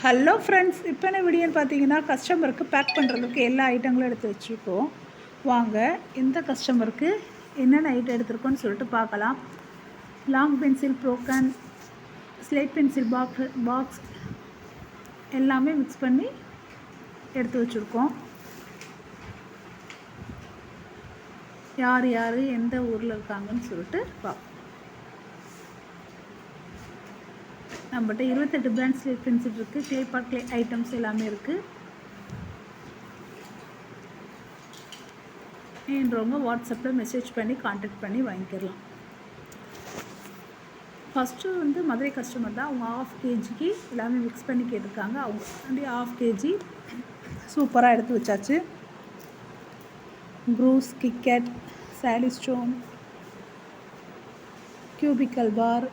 Hello friends, இப்போ என்ன வீடியோன்னு பார்த்தீங்கன்னா, கஸ்டமருக்கு பேக் பண்ணுறதுக்கு எல்லா ஐட்டங்களும் எடுத்து வச்சுருக்கோம். வாங்க இந்த கஸ்டமருக்கு என்னென்ன ஐட்டம் எடுத்துருக்கோன்னு சொல்லிட்டு பார்க்கலாம். Long pencil, broken, slate pencil box எல்லாமே மிக்ஸ் பண்ணி எடுத்து வச்சுருக்கோம். யார் யார் எந்த ஊரில் இருக்காங்கன்னு சொல்லிட்டு பார்ப்போம். நம்மகிட்ட 28 பிராண்ட் ஸ்லேட் பென்சில் இருக்குது. க்ளே பாட் க்ளே ஐட்டம்ஸ் எல்லாமே இருக்குது. வேணுறவங்க வாட்ஸ்அப்பில் மெசேஜ் பண்ணி கான்டாக்ட் பண்ணி வாங்கிக்கலாம். ஃபஸ்ட்டு மதுரை கஸ்டமர் தான். அவங்க 1/2 kg எல்லாமே மிக்ஸ் பண்ணி கேட்டிருக்காங்க. அவங்க 1/2 kg சூப்பராக எடுத்து வச்சாச்சு. ப்ரூஸ், கிட்கேட், சாலி ஸ்டோன், கியூபிக்கல் பார்,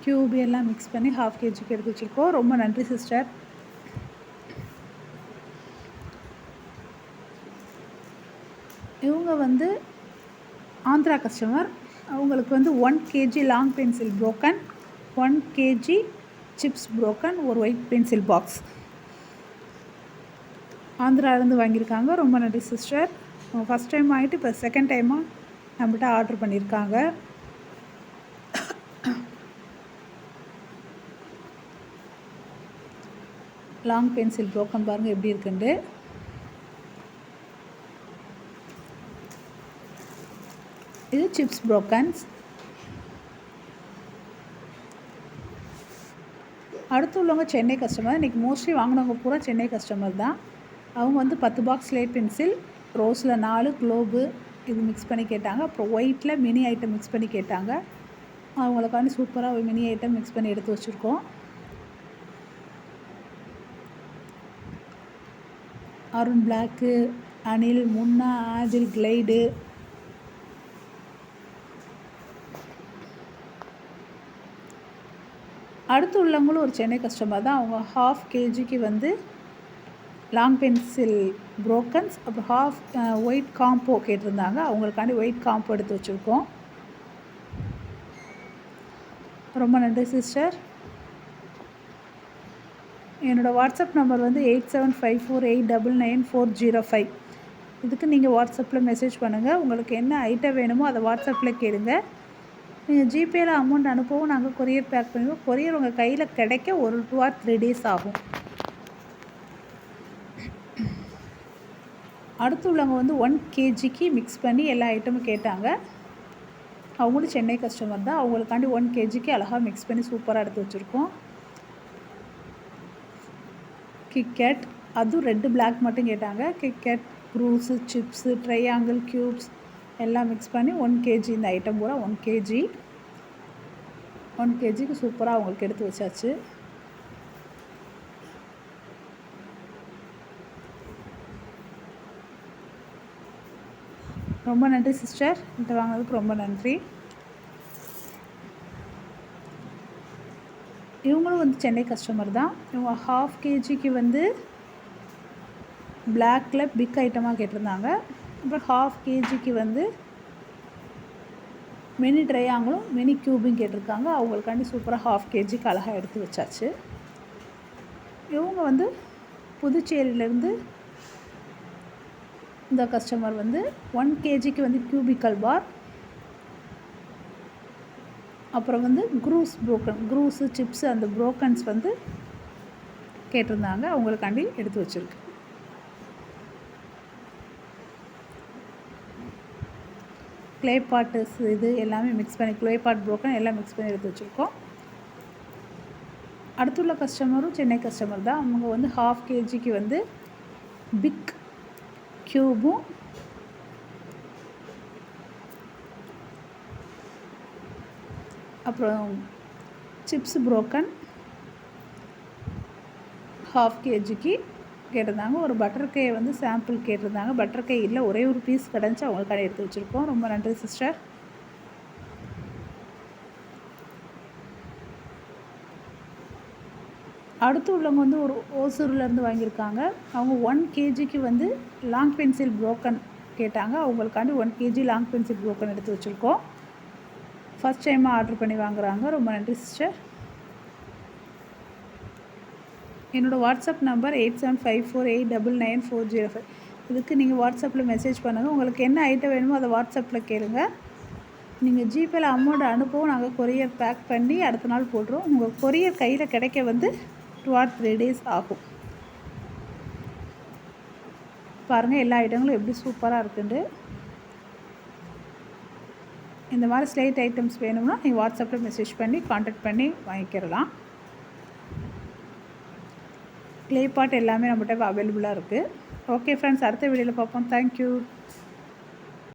கியூப் எல்லாம் மிக்ஸ் பண்ணி 1/2 kg எடுத்து வச்சுருக்கோம். ரொம்ப நன்றி சிஸ்டர். இவங்க ஆந்திரா கஸ்டமர். அவங்களுக்கு 1 kg long pencil broken, 1 kg chips broken, ஒரு ஒயிட் பென்சில் பாக்ஸ் ஆந்திராவிலேருந்து வாங்கியிருக்காங்க. ரொம்ப நன்றி சிஸ்டர். ஃபஸ்ட் டைம் ஆகிட்டு இப்போ செகண்ட் டைமாக நம்மகிட்ட ஆர்டர் பண்ணியிருக்காங்க. லாங் பென்சில் ப்ரோக்கன் பாருங்கள் எப்படி இருக்குண்டு. இது சிப்ஸ் ப்ரோக்கன்ஸ். அடுத்து உள்ளவங்க சென்னை கஸ்டமர். இன்றைக்கி மோஸ்ட்லி வாங்கினவங்க பூரா சென்னை கஸ்டமர் தான். அவங்க 10 பாக்ஸ் ஸ்லேட் பென்சில், ரோஸில் 4 குளோபு இது மிக்ஸ் பண்ணி கேட்டாங்க. அப்புறம் ஒயிட்டில் மினி ஐட்டம் மிக்ஸ் பண்ணி கேட்டாங்க. அவங்களுக்காண்டி சூப்பராக ஒரு மினி ஐட்டம் மிக்ஸ் பண்ணி எடுத்து வச்சுருக்கோம். அருண் பிளாக்கு, அனில், முன்னா, ஆதில், கிளைடு, அடுத்து உள்ளவங்களும் ஒரு சென்னை கஸ்டமர் தான். அவங்க 1/2 kg லாங் பென்சில் ப்ரோக்கன்ஸ், அப்புறம் 1/2 ஒயிட் காம்போ கேட்டிருந்தாங்க. அவங்களுக்காண்டி ஒயிட் காம்போ எடுத்து வச்சுருக்கோம். ரொம்ப நன்றி சிஸ்டர். என்னோடய வாட்ஸ்அப் நம்பர் 8754899405. இதுக்கு நீங்கள் வாட்ஸ்அப்பில் மெசேஜ் பண்ணுங்கள். உங்களுக்கு என்ன ஐட்டம் வேணுமோ அதை வாட்ஸ்அப்பில் கேளுங்க. நீங்கள் ஜிபேயில் அமௌண்ட் அனுப்பவும் நாங்கள் கொரியர் பேக் பண்ணுவோம். கொரியர் உங்கள் கையில் கிடைக்க ஒரு 2 or 3 days ஆகும். அடுத்து உள்ளவங்க 1 kg மிக்ஸ் பண்ணி எல்லா ஐட்டமும் கேட்டாங்க. அவங்களும் சென்னை கஸ்டமர் தான். அவங்களுக்காண்டி 1 kg அழகாக மிக்ஸ் பண்ணி சூப்பராக எடுத்து வச்சுருக்கோம். கிட்கேட், அதுவும் ரெட்டு பிளாக் மட்டும் கேட்டாங்க. KitKat, Bruce, chips, triangle, cubes எல்லாம் மிக்ஸ் பண்ணி 1 kg. இந்த ஐட்டம் பூரா 1 kgக்கு சூப்பராக அவங்களுக்கு எடுத்து வச்சாச்சு. ரொம்ப நன்றி சிஸ்டர். இந்த வாங்கினதுக்கு ரொம்ப நன்றி. இவங்களும் சென்னை கஸ்டமர் தான். இவங்க 1/2 kgக்கு பிளாக்கில் பிக் ஐட்டமாக கேட்டிருந்தாங்க. அப்புறம் 1/2 kgக்கு மினி ட்ரையாங்கிளும் மினி க்யூபும் கேட்டிருக்காங்க. அவங்களுக்காண்டி சூப்பராக 1/2 kgக்கு அழகாக எடுத்து வச்சாச்சு. இவங்க புதுச்சேரியிலேருந்து இந்த கஸ்டமர் 1 kgக்கு கியூபிக்கல் பார், அப்புறம் க்ரூஸ் ப்ரோக்கன், க்ரூஸு, சிப்ஸு அந்த ப்ரோக்கன்ஸ் கேட்டிருந்தாங்க. அவங்களுக்காண்டி எடுத்து வச்சுருக்கு. க்ளே பாட்ஸ் இது எல்லாமே மிக்ஸ் பண்ணி க்ளே பாட் ப்ரோக்கன் எல்லாம் மிக்ஸ் பண்ணி எடுத்து வச்சுருக்கோம். அடுத்துள்ள கஸ்டமரும் சென்னை கஸ்டமர் தான். அவங்க 1/2 kgக்கு பிக் க்யூபும், அப்புறம் சிப்ஸ் ப்ரோக்கன் 1/2 kgக்கு கேட்டிருந்தாங்க. ஒரு பட்டர்கே சாம்பிள் கேட்டிருந்தாங்க. பட்டர்கே இல்லை, ஒரே ஒரு பீஸ் கிடந்துச்சு. அவங்களுக்காக எடுத்து வச்சுருக்கோம். ரொம்ப நன்றி சிஸ்டர். அடுத்து உள்ளவங்க ஒரு ஓசூர்லேருந்து வாங்கியிருக்காங்க. அவங்க 1 kgக்கு லாங் பென்சில் ப்ரோக்கன் கேட்டாங்க. அவங்களுக்காண்டி 1 kg லாங் பென்சில் ப்ரோக்கன் எடுத்து வச்சுருக்கோம். ஃபஸ்ட் டைமாக ஆர்டர் பண்ணி வாங்குகிறாங்க. ரொம்ப நன்றி சிஸ்டர். என்னோடய வாட்ஸ்அப் நம்பர் 8754899405. இதுக்கு நீங்கள் வாட்ஸ்அப்பில் மெசேஜ் பண்ணுங்கள். உங்களுக்கு என்ன ஐட்டம் வேணுமோ அதை வாட்ஸ்அப்பில் கேளுங்க. நீங்கள் ஜிபேயில் அமௌண்ட் அனுப்பவும் நாங்கள் கொரியர் பேக் பண்ணி அடுத்த நாள் போட்டுருவோம். உங்கள் கொரியர் கையில் கிடைக்க 2 or 3 days ஆகும். பாருங்கள் எல்லா ஐட்டங்களும் எப்படி சூப்பராக இருக்குண்டு. இந்த மாதிரி ஸ்லேட் ஐட்டம்ஸ் வேணும்னா நீங்கள் வாட்ஸ்அப்பில் மெசேஜ் பண்ணி கான்டாக்ட் பண்ணி வாங்கிக்கிறலாம். க்ளே பாட் எல்லாமே நம்மகிட்ட அவைலபிளாக இருக்குது. ஓகே ஃப்ரெண்ட்ஸ், அடுத்த வீடியோவில் பார்ப்போம். தேங்க்யூ.